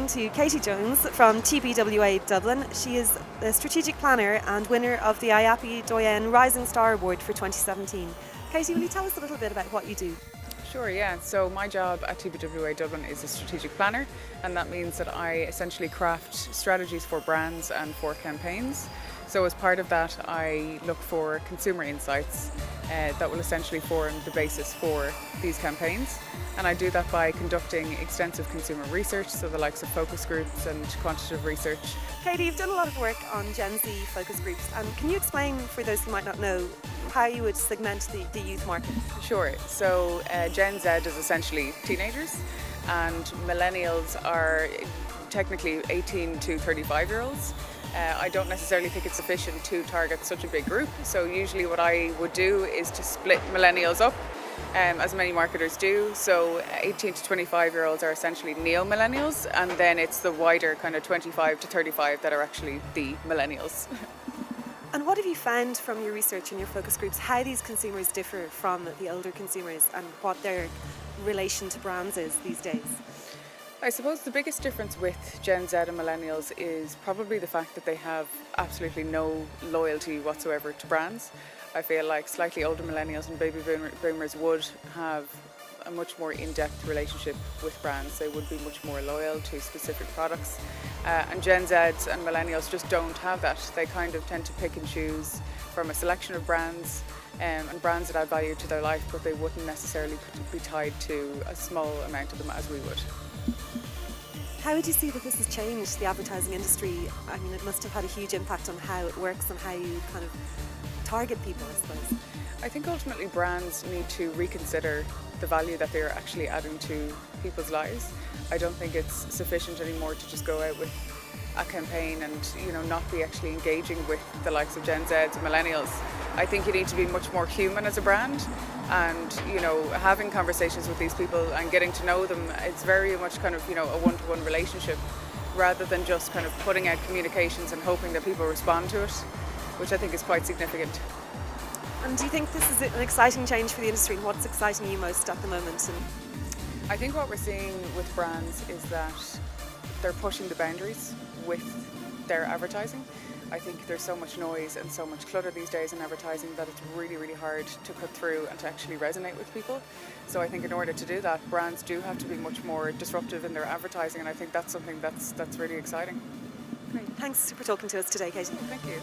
talking to Katie Jones from TBWA Dublin. She is a strategic planner and winner of the IAPI Doyenne Rising Star Award for 2017. Katie, will you tell us a little bit about what you do? Sure, yeah. So my job at TBWA Dublin is a strategic planner, and that means that I essentially craft strategies for brands and for campaigns. So as part of that, I look for consumer insights that will essentially form the basis for these campaigns. And I do that by conducting extensive consumer research, so the likes of focus groups and quantitative research. Katie, you've done a lot of work on Gen Z focus groups, and can you explain, for those who might not know, how you would segment the youth market? Sure. So Gen Z is essentially teenagers, and millennials are technically 18 to 35-year-olds. I don't necessarily think it's sufficient to target such a big group, so usually what I would do is to split millennials up, as many marketers do. So 18 to 25-year-olds are essentially neo-millennials, and then it's the wider kind of 25 to 35 that are actually the millennials. And what have you found from your research and your focus groups, how these consumers differ from the older consumers and what their relation to brands is these days? I suppose the biggest difference with Gen Z and millennials is probably the fact that they have absolutely no loyalty whatsoever to brands. I feel like slightly older millennials and baby boomers would have a much more in-depth relationship with brands. They would be much more loyal to specific products. And Gen Z and millennials just don't have that. They kind of tend to pick and choose from a selection of brands and brands that add value to their life, but they wouldn't necessarily be tied to a small amount of them as we would. How would you see that this has changed the advertising industry? I mean, it must have had a huge impact on how it works and how you kind of target people, I suppose. I think ultimately brands need to reconsider the value that they're actually adding to people's lives. I don't think it's sufficient anymore to just go out with a campaign and not be actually engaging with the likes of Gen Zs and millennials. I think you need to be much more human as a brand, and having conversations with these people and getting to know them. It's very much kind of a one-to-one relationship, rather than just kind of putting out communications and hoping that people respond to it, which I think is quite significant. And do you think this is an exciting change for the industry? What's exciting you most at the moment? I think what we're seeing with brands is that they're pushing the boundaries with their advertising. I think there's so much noise and so much clutter these days in advertising that it's really, really hard to cut through and to actually resonate with people. So I think in order to do that, brands do have to be much more disruptive in their advertising, and I think that's something that's really exciting. Great. Thanks for talking to us today, Katie. Thank you.